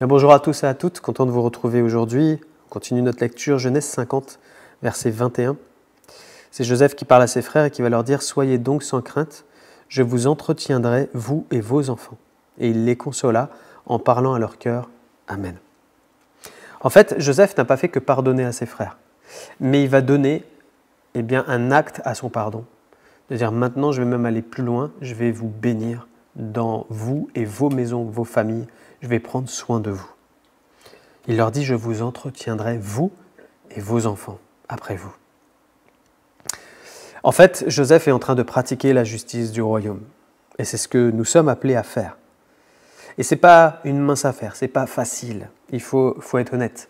Bonjour à tous et à toutes, content de vous retrouver aujourd'hui. On continue notre lecture Genèse 50, verset 21. C'est Joseph qui parle à ses frères et qui va leur dire « Soyez donc sans crainte, je vous entretiendrai, vous et vos enfants. » Et il les consola en parlant à leur cœur. Amen. En fait, Joseph n'a pas fait que pardonner à ses frères, mais il va donner un acte à son pardon. De dire maintenant, je vais même aller plus loin, je vais vous bénir dans vous et vos maisons, vos familles, je vais prendre soin de vous. Il leur dit, je vous entretiendrai, vous et vos enfants, après vous. En fait, Joseph est en train de pratiquer la justice du royaume. Et c'est ce que nous sommes appelés à faire. Et ce n'est pas une mince affaire, ce n'est pas facile, il faut être honnête.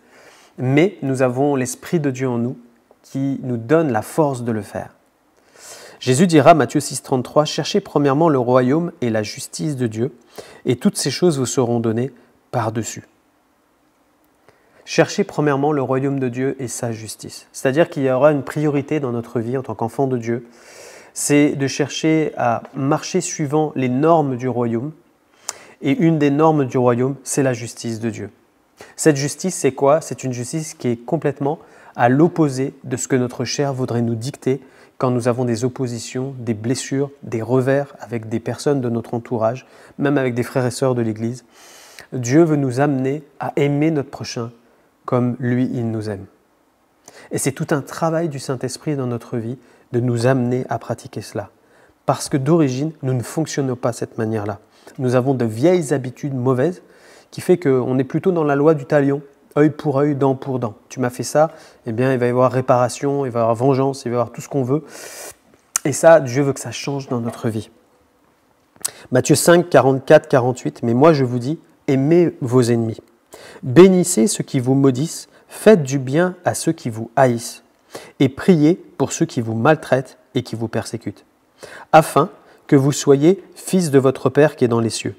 Mais nous avons l'Esprit de Dieu en nous qui nous donne la force de le faire. Jésus dira, Matthieu 6, 33, « Cherchez premièrement le royaume et la justice de Dieu, et toutes ces choses vous seront données par-dessus. » Cherchez premièrement le royaume de Dieu et sa justice. C'est-à-dire qu'il y aura une priorité dans notre vie en tant qu'enfant de Dieu. C'est de chercher à marcher suivant les normes du royaume. Et une des normes du royaume, c'est la justice de Dieu. Cette justice, c'est quoi? C'est une justice qui est complètement à l'opposé de ce que notre chair voudrait nous dicter quand nous avons des oppositions, des blessures, des revers avec des personnes de notre entourage, même avec des frères et sœurs de l'Église. Dieu veut nous amener à aimer notre prochain comme lui, il nous aime. Et c'est tout un travail du Saint-Esprit dans notre vie de nous amener à pratiquer cela. Parce que d'origine, nous ne fonctionnons pas de cette manière-là. Nous avons de vieilles habitudes mauvaises qui fait qu'on est plutôt dans la loi du talion. Œil pour œil, dent pour dent. Tu m'as fait ça, il va y avoir réparation, il va y avoir vengeance, il va y avoir tout ce qu'on veut. Et ça, Dieu veut que ça change dans notre vie. Matthieu 5, 44, 48. « Mais moi je vous dis, aimez vos ennemis. Bénissez ceux qui vous maudissent, faites du bien à ceux qui vous haïssent, et priez pour ceux qui vous maltraitent et qui vous persécutent, afin que vous soyez fils de votre Père qui est dans les cieux.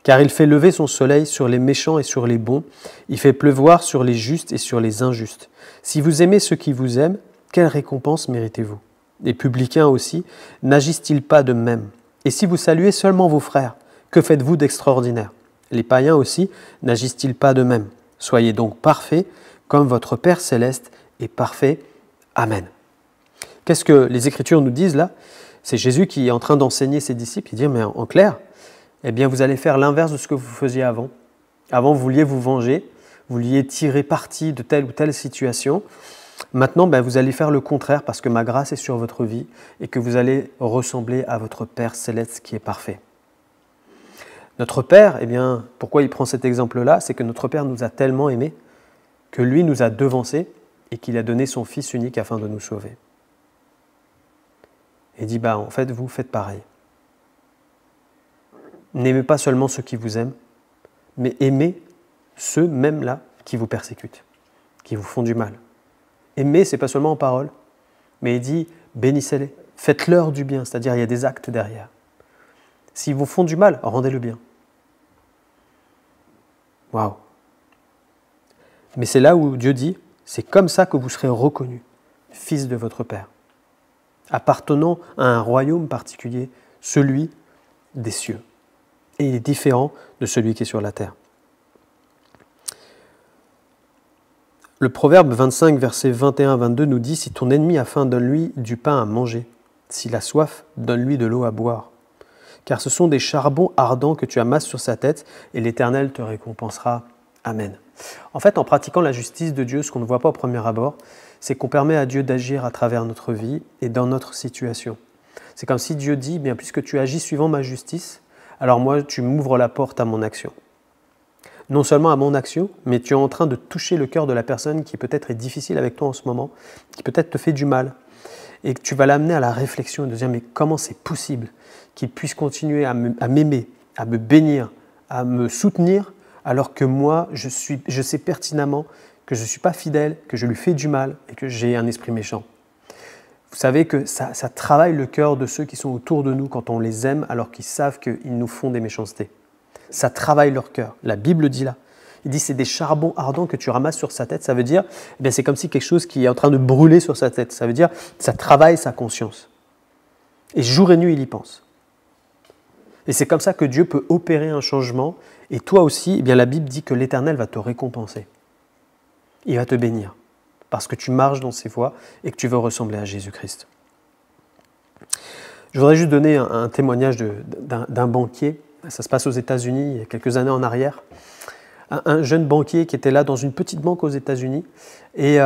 Car il fait lever son soleil sur les méchants et sur les bons, il fait pleuvoir sur les justes et sur les injustes. Si vous aimez ceux qui vous aiment, quelle récompense méritez-vous? Les publicains aussi, n'agissent-ils pas de même? Et si vous saluez seulement vos frères, que faites-vous d'extraordinaire? Les païens aussi, n'agissent-ils pas de même? Soyez donc parfaits, comme votre Père céleste est parfait. Amen. » Qu'est-ce que les Écritures nous disent là? C'est Jésus qui est en train d'enseigner ses disciples. Il dit, mais en clair, vous allez faire l'inverse de ce que vous faisiez avant. Avant, vous vouliez vous venger, vous vouliez tirer parti de telle ou telle situation. Maintenant, vous allez faire le contraire parce que ma grâce est sur votre vie et que vous allez ressembler à votre Père céleste qui est parfait. Notre Père, pourquoi il prend cet exemple-là? C'est que notre Père nous a tellement aimés que lui nous a devancés et qu'il a donné son Fils unique afin de nous sauver. Et il dit, en fait, vous faites pareil. N'aimez pas seulement ceux qui vous aiment, mais aimez ceux même là qui vous persécutent, qui vous font du mal. Aimer, ce n'est pas seulement en parole, mais il dit, bénissez-les, faites-leur du bien, c'est-à-dire il y a des actes derrière. S'ils vous font du mal, rendez le bien. Waouh! Mais c'est là où Dieu dit, c'est comme ça que vous serez reconnus, fils de votre Père, appartenant à un royaume particulier, celui des cieux. Et il est différent de celui qui est sur la terre. Le Proverbe 25, versets 21 à 22 nous dit « Si ton ennemi a faim, donne-lui du pain à manger. S'il a soif, donne-lui de l'eau à boire. Car ce sont des charbons ardents que tu amasses sur sa tête, et l'Éternel te récompensera. Amen. » En fait, en pratiquant la justice de Dieu, ce qu'on ne voit pas au premier abord, c'est qu'on permet à Dieu d'agir à travers notre vie et dans notre situation. C'est comme si Dieu dit « Puisque tu agis suivant ma justice, alors moi, tu m'ouvres la porte à mon action. » Non seulement à mon action, mais tu es en train de toucher le cœur de la personne qui peut-être est difficile avec toi en ce moment, qui peut-être te fait du mal, et que tu vas l'amener à la réflexion et de dire « Mais comment c'est possible qu'il puisse continuer à m'aimer, à me bénir, à me soutenir, alors que moi, je sais pertinemment que je ne suis pas fidèle, que je lui fais du mal et que j'ai un esprit méchant. » Vous savez que ça travaille le cœur de ceux qui sont autour de nous quand on les aime alors qu'ils savent qu'ils nous font des méchancetés. Ça travaille leur cœur. La Bible dit là. Il dit c'est des charbons ardents que tu ramasses sur sa tête. Ça veut dire, c'est comme si quelque chose qui est en train de brûler sur sa tête. Ça veut dire ça travaille sa conscience. Et jour et nuit, il y pense. Et c'est comme ça que Dieu peut opérer un changement. Et toi aussi, eh bien, la Bible dit que l'Éternel va te récompenser. Il va te bénir parce que tu marches dans ses voies et que tu veux ressembler à Jésus-Christ. Je voudrais juste donner un témoignage d'un banquier. Ça se passe aux États-Unis, il y a quelques années en arrière. Un jeune banquier qui était là dans une petite banque aux États-Unis. Et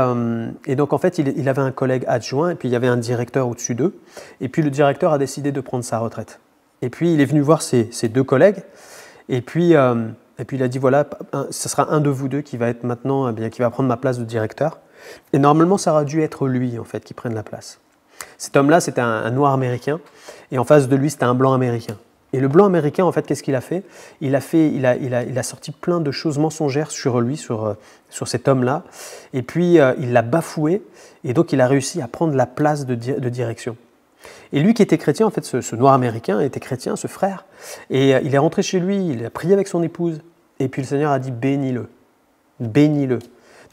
donc, en fait, il avait un collègue adjoint et puis il y avait un directeur au-dessus d'eux. Et puis, le directeur a décidé de prendre sa retraite. Et puis, il est venu voir ses deux collègues. Et puis, il a dit, voilà, ce sera un de vous deux qui va être maintenant, eh bien, qui va prendre ma place de directeur. Et normalement, ça aurait dû être lui, en fait, qui prenne la place. Cet homme-là, c'était un noir américain. Et en face de lui, c'était un blanc américain. Et le blanc américain, en fait, qu'est-ce qu'il a fait ? Il a sorti plein de choses mensongères sur lui, sur cet homme-là. Et puis, il l'a bafoué. Et donc, il a réussi à prendre la place de direction. Et lui qui était chrétien, en fait, ce noir américain était chrétien, ce frère. Et il est rentré chez lui, il a prié avec son épouse. Et puis, le Seigneur a dit, bénis-le. Bénis-le.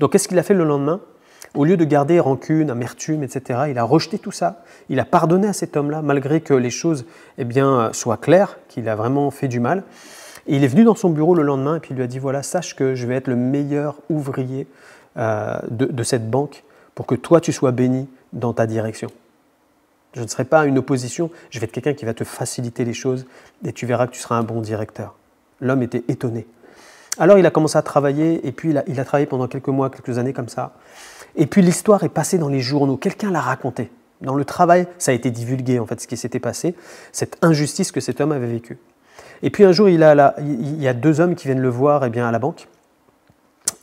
Donc, qu'est-ce qu'il a fait le lendemain ? Au lieu de garder rancune, amertume, etc., il a rejeté tout ça. Il a pardonné à cet homme-là, malgré que les choses soient claires, qu'il a vraiment fait du mal. Et il est venu dans son bureau le lendemain et puis il lui a dit, voilà, sache que je vais être le meilleur ouvrier de cette banque pour que toi, tu sois béni dans ta direction. Je ne serai pas une opposition, je vais être quelqu'un qui va te faciliter les choses et tu verras que tu seras un bon directeur. L'homme était étonné. Alors il a commencé à travailler et puis il a travaillé pendant quelques mois, quelques années comme ça. Et puis l'histoire est passée dans les journaux, quelqu'un l'a raconté. Dans le travail, ça a été divulgué en fait ce qui s'était passé, cette injustice que cet homme avait vécue. Et puis un jour, il y a deux hommes qui viennent le voir à la banque.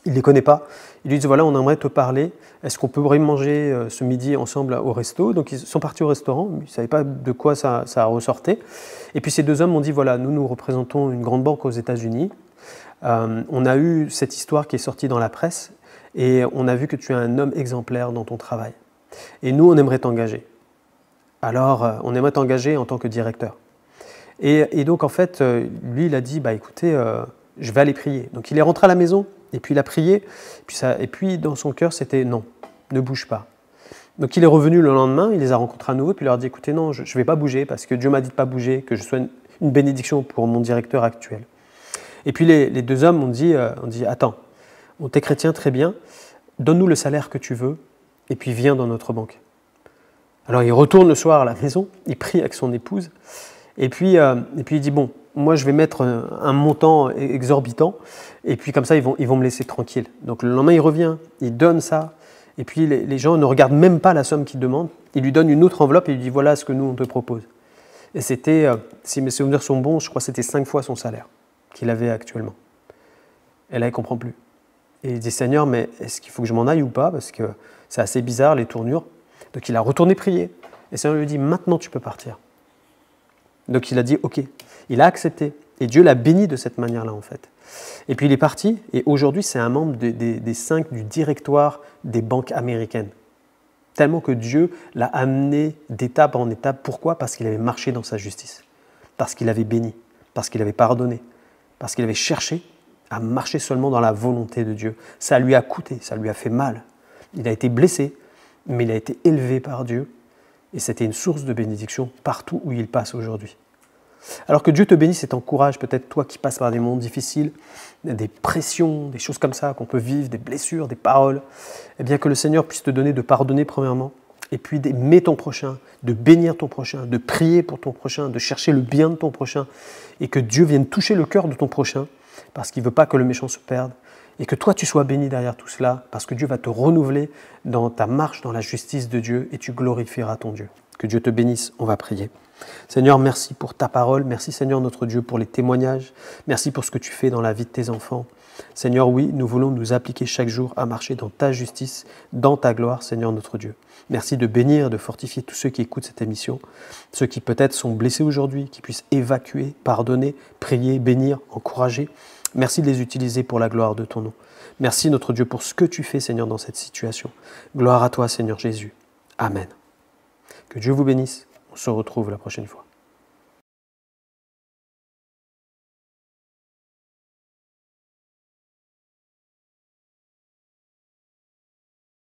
Il ne les connaît pas. Ils lui disent, voilà, on aimerait te parler. Est-ce qu'on pourrait manger ce midi ensemble au resto ? Donc ils sont partis au restaurant, ils ne savaient pas de quoi ça ressortait. Et puis ces deux hommes ont dit, voilà, nous représentons une grande banque aux États-Unis. On a eu cette histoire qui est sortie dans la presse et on a vu que tu es un homme exemplaire dans ton travail. Et nous, on aimerait t'engager. Alors, on aimerait t'engager en tant que directeur. Et donc, en fait, lui, il a dit, écoutez, je vais aller prier. Donc, il est rentré à la maison et puis il a prié. Et puis, dans son cœur, c'était non, ne bouge pas. Donc, il est revenu le lendemain, il les a rencontrés à nouveau et puis il leur a dit, écoutez, non, je ne vais pas bouger parce que Dieu m'a dit de ne pas bouger, que je sois une bénédiction pour mon directeur actuel. Et puis les deux hommes ont dit attends, t'es chrétien, très bien, donne-nous le salaire que tu veux, et puis viens dans notre banque. Alors il retourne le soir à la maison, il prie avec son épouse, et puis il dit, bon, moi je vais mettre un montant exorbitant, et puis comme ça ils vont me laisser tranquille. Donc le lendemain il revient, il donne ça, et puis les gens ne regardent même pas la somme qu'il demande, il lui donne une autre enveloppe et il lui dit, voilà ce que nous on te propose. Et c'était, si mes souvenirs sont bons, je crois que c'était 5 fois son salaire qu'il avait actuellement. Et là, il ne comprend plus. Et il dit, Seigneur, mais est-ce qu'il faut que je m'en aille ou pas ? Parce que c'est assez bizarre, les tournures. Donc, il a retourné prier. Et le Seigneur lui dit, maintenant, tu peux partir. Donc, il a dit, OK. Il a accepté. Et Dieu l'a béni de cette manière-là, en fait. Et puis, il est parti. Et aujourd'hui, c'est un membre des 5 du directoire des banques américaines. Tellement que Dieu l'a amené d'étape en étape. Pourquoi ? Parce qu'il avait marché dans sa justice. Parce qu'il avait béni. Parce qu'il avait pardonné. Parce qu'il avait cherché à marcher seulement dans la volonté de Dieu. Ça lui a coûté, ça lui a fait mal. Il a été blessé, mais il a été élevé par Dieu. Et c'était une source de bénédiction partout où il passe aujourd'hui. Alors que Dieu te bénisse et t'encourage, peut-être toi qui passes par des moments difficiles, des pressions, des choses comme ça qu'on peut vivre, des blessures, des paroles, eh bien que le Seigneur puisse te donner de pardonner premièrement, et puis d'aimer ton prochain, de bénir ton prochain, de prier pour ton prochain, de chercher le bien de ton prochain, et que Dieu vienne toucher le cœur de ton prochain, parce qu'il ne veut pas que le méchant se perde, et que toi tu sois béni derrière tout cela, parce que Dieu va te renouveler dans ta marche dans la justice de Dieu, et tu glorifieras ton Dieu. Que Dieu te bénisse, on va prier. Seigneur, merci pour ta parole, merci Seigneur notre Dieu pour les témoignages, merci pour ce que tu fais dans la vie de tes enfants. Seigneur, oui, nous voulons nous appliquer chaque jour à marcher dans ta justice, dans ta gloire, Seigneur notre Dieu. Merci de bénir, de fortifier tous ceux qui écoutent cette émission, ceux qui peut-être sont blessés aujourd'hui, qui puissent évacuer, pardonner, prier, bénir, encourager. Merci de les utiliser pour la gloire de ton nom. Merci notre Dieu pour ce que tu fais, Seigneur, dans cette situation. Gloire à toi, Seigneur Jésus. Amen. Que Dieu vous bénisse. On se retrouve la prochaine fois.